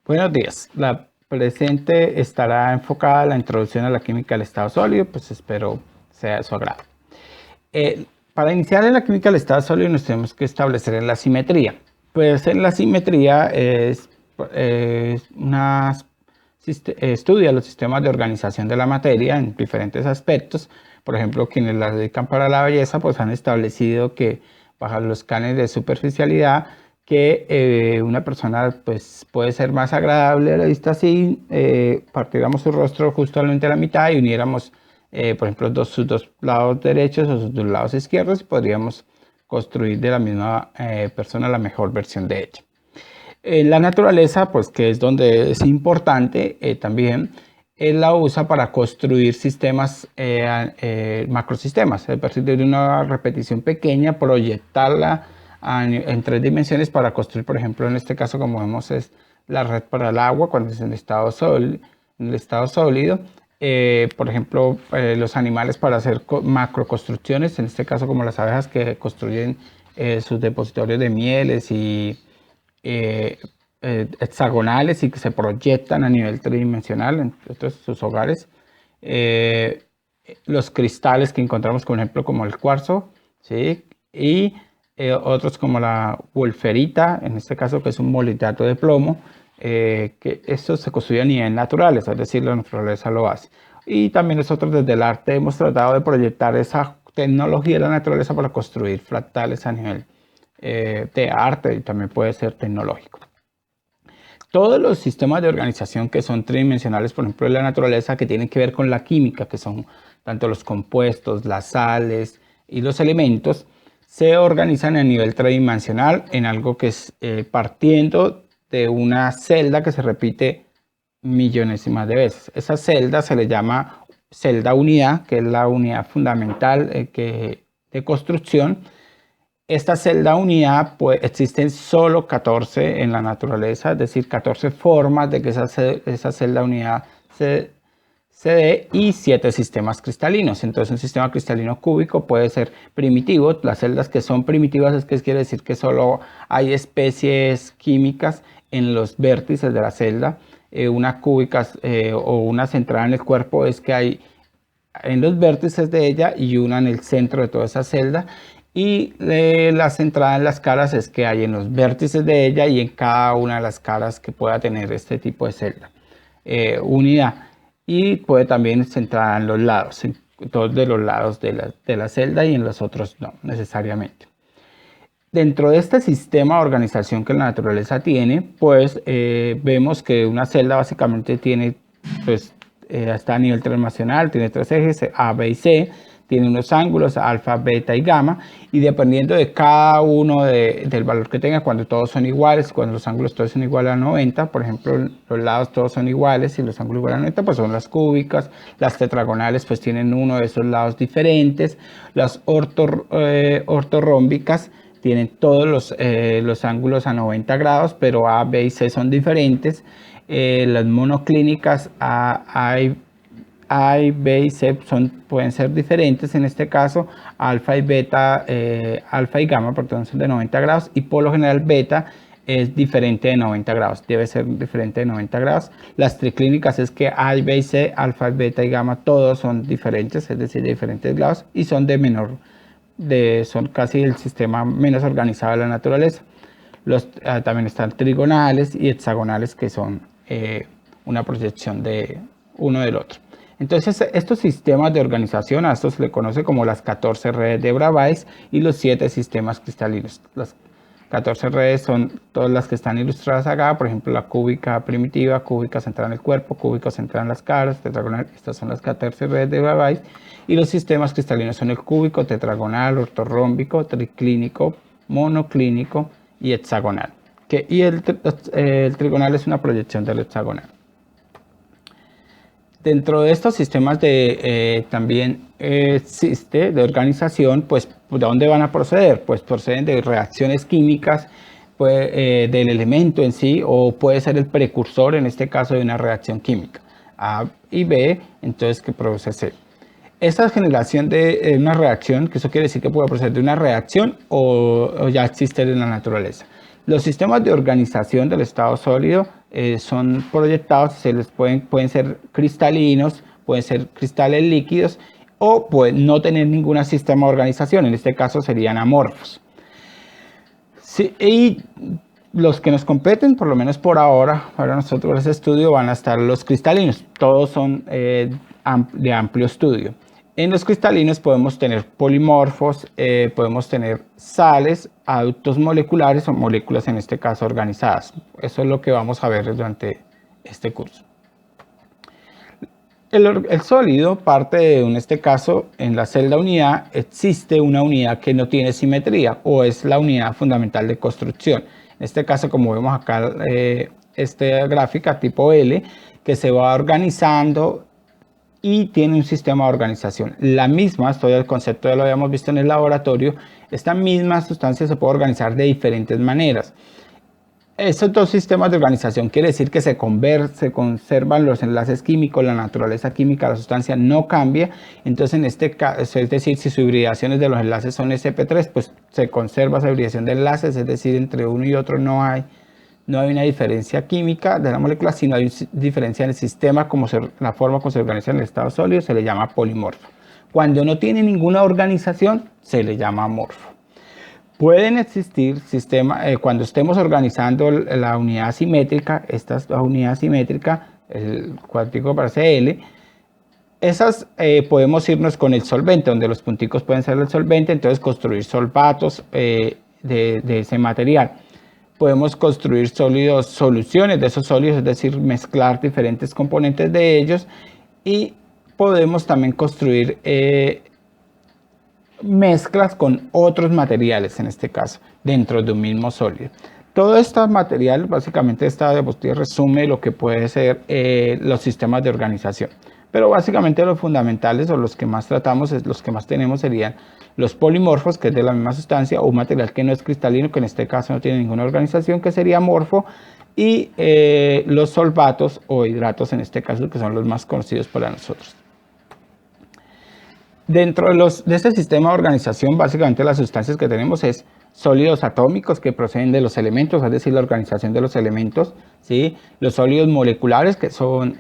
Buenos días. La presente estará enfocada a la introducción a la química del estado sólido, pues espero sea de su agrado. Para iniciar en la química del estado sólido nos tenemos que establecer en la simetría. Pues en la simetría estudia los sistemas de organización de la materia en diferentes aspectos. Por ejemplo, quienes la dedican para la belleza pues han establecido que bajo los cánones de superficialidad que una persona pues, puede ser más agradable a la vista si partiéramos su rostro justamente a la mitad y uniéramos, por ejemplo, sus dos lados derechos o sus dos lados izquierdos, y podríamos construir de la misma persona la mejor versión de ella. En la naturaleza, pues que es donde es importante también, él la usa para construir sistemas, macrosistemas, a partir de una repetición pequeña, proyectarla en 3 dimensiones para construir, por ejemplo, en este caso, como vemos, es la red para el agua cuando es en estado sólido. Por ejemplo, los animales para hacer macroconstrucciones, en este caso como las abejas que construyen sus depositorios de mieles y hexagonales y que se proyectan a nivel tridimensional en sus hogares. Los cristales que encontramos, por ejemplo, como el cuarzo, ¿sí? Y otros como la wolferita, en este caso que es un molibdato de plomo, que esto se construye a nivel natural, es decir, la naturaleza lo hace. Y también nosotros desde el arte hemos tratado de proyectar esa tecnología de la naturaleza para construir fractales a nivel de arte, y también puede ser tecnológico. Todos los sistemas de organización que son tridimensionales, por ejemplo, de la naturaleza, que tienen que ver con la química, que son tanto los compuestos, las sales y los elementos, se organizan a nivel tridimensional en algo que es partiendo de una celda que se repite millonésimas de veces. Esa celda se le llama celda unidad, que es la unidad fundamental de construcción. Esta celda unidad, pues existen solo 14 en la naturaleza, es decir, 14 formas de que esa celda unidad se dé y 7 sistemas cristalinos. Entonces un sistema cristalino cúbico puede ser primitivo. Las celdas que son primitivas es que quiere decir que solo hay especies químicas en los vértices de la celda. Una cúbica o una centrada en el cuerpo es que hay en los vértices de ella y una en el centro de toda esa celda. Y la centrada en las caras es que hay en los vértices de ella y en cada una de las caras que pueda tener este tipo de celda. Unidad. Y puede también centrada en los lados, en todos de los lados de la celda y en los otros no necesariamente. Dentro de este sistema de organización que la naturaleza tiene, pues vemos que una celda básicamente tiene, pues está a nivel tridimensional, tiene 3 ejes, A, B y C. Tiene unos ángulos alfa, beta y gamma, y dependiendo de cada uno del valor que tenga, cuando todos son iguales, cuando los ángulos todos son iguales a 90, por ejemplo, los lados todos son iguales y los ángulos iguales a 90, pues son las cúbicas. Las tetragonales pues tienen uno de esos lados diferentes. Las ortorrómbicas tienen todos los ángulos a 90 grados, pero A, B y C son diferentes. Las monoclínicas A y B y C pueden ser diferentes. En este caso, alfa y beta, alfa y gamma, perdón, son de 90 grados, y por lo general beta es diferente de 90 grados, debe ser diferente de 90 grados. Las triclínicas es que A y B y C, alfa, beta y gamma, todos son diferentes, es decir, de diferentes grados, y son son casi el sistema menos organizado de la naturaleza. También están trigonales y hexagonales, que son una proyección de uno del otro. Entonces, estos sistemas de organización, a estos se le conoce como las 14 redes de Bravais y los 7 sistemas cristalinos. Las 14 redes son todas las que están ilustradas acá, por ejemplo, la cúbica primitiva, cúbica centrada en el cuerpo, cúbica centrada en las caras, tetragonal. Estas son las 14 redes de Bravais. Y los sistemas cristalinos son el cúbico, tetragonal, ortorrómbico, triclínico, monoclínico y hexagonal. Y el trigonal es una proyección del hexagonal. Dentro de estos sistemas también existe de organización, pues, ¿de dónde van a proceder? Pues proceden de reacciones químicas, pues, del elemento en sí, o puede ser el precursor, en este caso, de una reacción química. A y B, entonces, que produce C. Esta generación de una reacción, que eso quiere decir que puede proceder de una reacción o ya existe en la naturaleza. Los sistemas de organización del estado sólido son proyectados, pueden ser cristalinos, pueden ser cristales líquidos o pueden no tener ningún sistema de organización, en este caso serían amorfos. Sí, y los que nos competen, por lo menos por ahora, para nosotros ese estudio van a estar los cristalinos, todos son de amplio estudio. En los cristalinos podemos tener polimorfos, podemos tener sales, adductos moleculares o moléculas en este caso organizadas. Eso es lo que vamos a ver durante este curso. El sólido parte de, en este caso, en la celda unidad existe una unidad que no tiene simetría o es la unidad fundamental de construcción. En este caso, como vemos acá, esta gráfica tipo L, que se va organizando y tiene un sistema de organización. La misma, esto es el concepto ya lo habíamos visto en el laboratorio, esta misma sustancia se puede organizar de diferentes maneras. Estos dos sistemas de organización quiere decir que se conservan los enlaces químicos, la naturaleza química de la sustancia no cambia. Entonces, en este caso, es decir, si sus hibridaciones de los enlaces son sp3, pues se conserva esa hibridación de enlaces, es decir, entre uno y otro no hay una diferencia química de la molécula, sino hay una diferencia en el sistema, la forma como se organiza en el estado sólido, se le llama polimorfo. Cuando no tiene ninguna organización, se le llama amorfo. Pueden existir sistemas, cuando estemos organizando la unidad simétrica, esta es la unidad simétrica, el cuadrito para CL, esas podemos irnos con el solvente, donde los punticos pueden ser el solvente, entonces construir solvatos de ese material. Podemos construir sólidos, soluciones de esos sólidos, es decir, mezclar diferentes componentes de ellos, y podemos también construir mezclas con otros materiales, en este caso, dentro de un mismo sólido. Todo este material, básicamente esta diapositiva resume lo que puede ser los sistemas de organización. Pero básicamente los fundamentales o los que más tratamos, los que más tenemos serían los polimorfos, que es de la misma sustancia, o un material que no es cristalino, que en este caso no tiene ninguna organización, que sería amorfo, y los solvatos o hidratos, en este caso, que son los más conocidos para nosotros. Dentro de este sistema de organización, básicamente las sustancias que tenemos es sólidos atómicos que proceden de los elementos, es decir, la organización de los elementos, ¿sí? Los sólidos moleculares, que son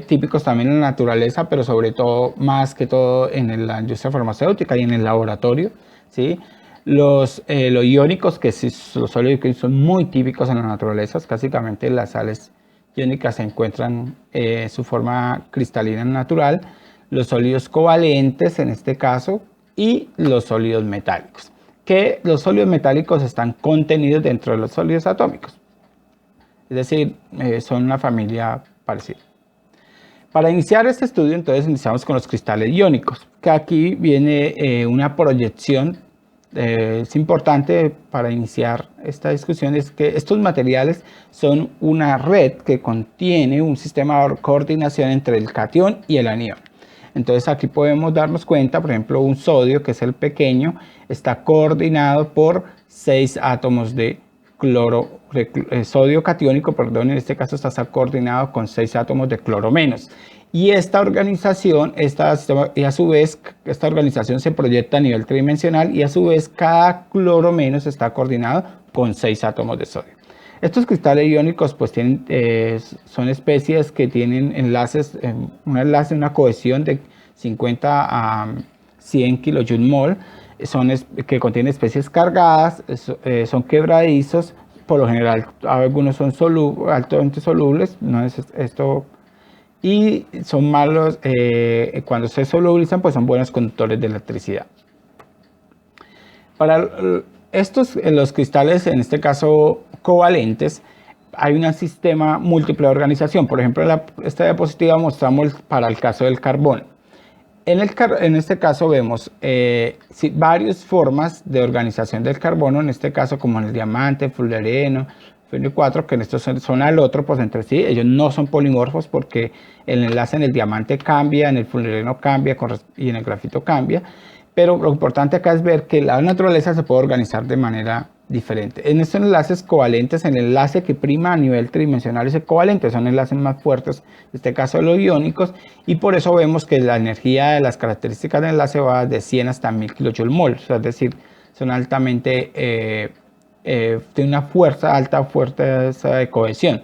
típicos también en la naturaleza, pero sobre todo, más que todo, en la industria farmacéutica y en el laboratorio, ¿sí? Los iónicos, que sí, los sólidos que son muy típicos en la naturaleza, básicamente las sales iónicas se encuentran su forma cristalina natural, los sólidos covalentes en este caso, y los sólidos metálicos, que los sólidos metálicos están contenidos dentro de los sólidos atómicos, es decir, son una familia parecida. Para iniciar este estudio, entonces iniciamos con los cristales iónicos, que aquí viene una proyección. Es importante para iniciar esta discusión es que estos materiales son una red que contiene un sistema de coordinación entre el catión y el anión. Entonces aquí podemos darnos cuenta, por ejemplo, un sodio, que es el pequeño, está coordinado por 6 átomos de sodio catiónico, perdón, en este caso está coordinado con 6 átomos de cloro menos. Y esta organización, y a su vez, esta organización se proyecta a nivel tridimensional y a su vez cada cloro menos está coordinado con 6 átomos de sodio. Estos cristales iónicos pues son especies que tienen enlaces, una cohesión de 50 a 100 kJ/mol, que contienen especies cargadas, son quebradizos, por lo general algunos son altamente solubles, no es esto, y son malos, cuando se solubilizan pues son buenos conductores de electricidad. Para los cristales, en este caso covalentes, hay un sistema múltiple de organización. Por ejemplo, en esta diapositiva mostramos para el caso del carbón. En este caso vemos varias formas de organización del carbono, en este caso como en el diamante, fullereno, Fe4, que en estos son alótropos entre sí. Ellos no son polimorfos porque el enlace en el diamante cambia, en el fullereno cambia y en el grafito cambia. Pero lo importante acá es ver que la naturaleza se puede organizar de manera diferente. En estos enlaces covalentes, el enlace que prima a nivel tridimensional es el covalente, son enlaces más fuertes, en este caso los iónicos, y por eso vemos que la energía de las características del enlace va de 100 hasta 1000 kJ/mol, o sea, es decir, son altamente, tienen una fuerza alta, fuerza de cohesión.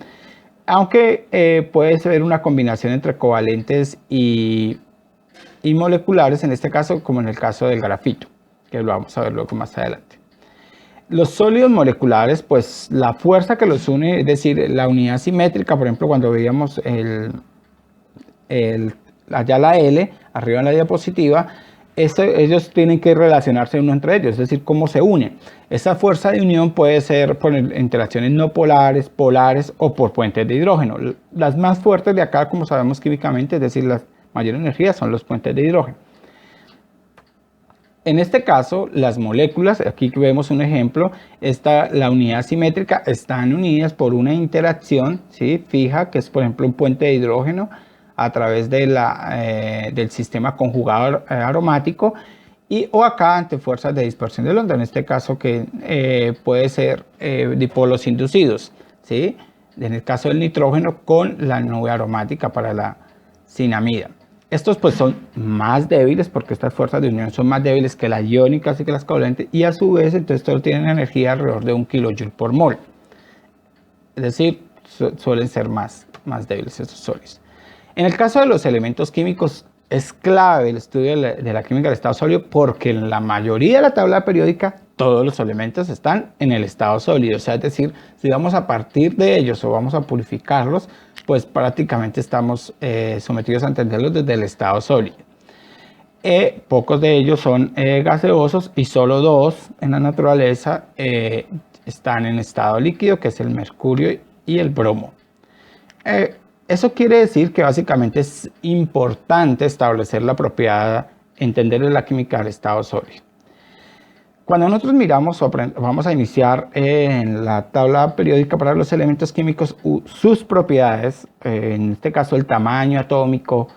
aunque puede ser una combinación entre covalentes y moleculares, en este caso como en el caso del grafito, que lo vamos a ver luego más adelante. Los sólidos moleculares, pues la fuerza que los une, es decir, la unidad simétrica, por ejemplo, cuando veíamos allá la L, arriba en la diapositiva, ellos tienen que relacionarse uno entre ellos, es decir, cómo se unen. Esa fuerza de unión puede ser por interacciones no polares, polares o por puentes de hidrógeno. Las más fuertes de acá, como sabemos químicamente, es decir, las mayor energía son los puentes de hidrógeno. En este caso, las moléculas, aquí vemos un ejemplo, la unidad simétrica están unidas por una interacción, ¿sí?, fija, que es por ejemplo un puente de hidrógeno a través de del sistema conjugado aromático, o acá ante fuerzas de dispersión de Londres, en este caso que puede ser dipolos inducidos, ¿sí?, en el caso del nitrógeno con la nube aromática para la cinamida. Estos pues son más débiles porque estas fuerzas de unión son más débiles que las iónicas y que las covalentes, y a su vez entonces todos tienen energía alrededor de 1 kJ por mol. Es decir, suelen ser más débiles estos sólidos. En el caso de los elementos químicos es clave el estudio de la química del estado sólido, porque en la mayoría de la tabla periódica todos los elementos están en el estado sólido. O sea, es decir, si vamos a partir de ellos o vamos a purificarlos, pues prácticamente estamos sometidos a entenderlos desde el estado sólido. Pocos de ellos son gaseosos y solo 2 en la naturaleza están en estado líquido, que es el mercurio y el bromo. Eso quiere decir que básicamente es importante establecer la propiedad, entender la química del estado sólido. Cuando nosotros miramos o vamos a iniciar en la tabla periódica para los elementos químicos sus propiedades, en este caso el tamaño atómico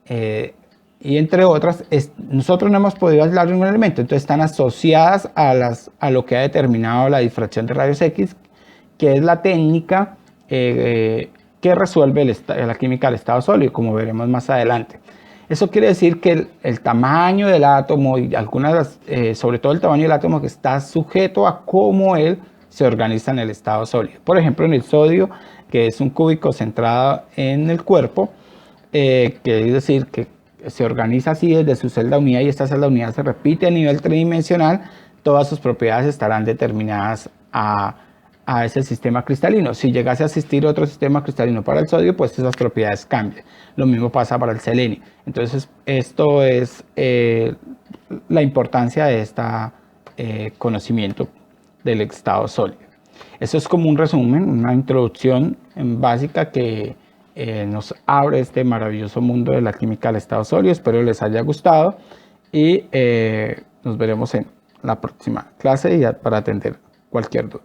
y entre otras, nosotros no hemos podido aislar un elemento, entonces están asociadas a lo que ha determinado la difracción de rayos X, que es la técnica que resuelve la química del estado sólido, como veremos más adelante. Eso quiere decir que el tamaño del átomo y sobre todo el tamaño del átomo, que está sujeto a cómo él se organiza en el estado sólido. Por ejemplo, en el sodio, que es un cúbico centrado en el cuerpo, que es decir, que se organiza así desde su celda unidad, y esta celda unidad se repite a nivel tridimensional, todas sus propiedades estarán determinadas a ese sistema cristalino. Si llegase a existir otro sistema cristalino para el sodio, pues esas propiedades cambian. Lo mismo pasa para el selenio. Entonces, esto es la importancia de este conocimiento del estado sólido. Eso es como un resumen, una introducción básica que nos abre este maravilloso mundo de la química del estado sólido. Espero les haya gustado y nos veremos en la próxima clase para atender cualquier duda.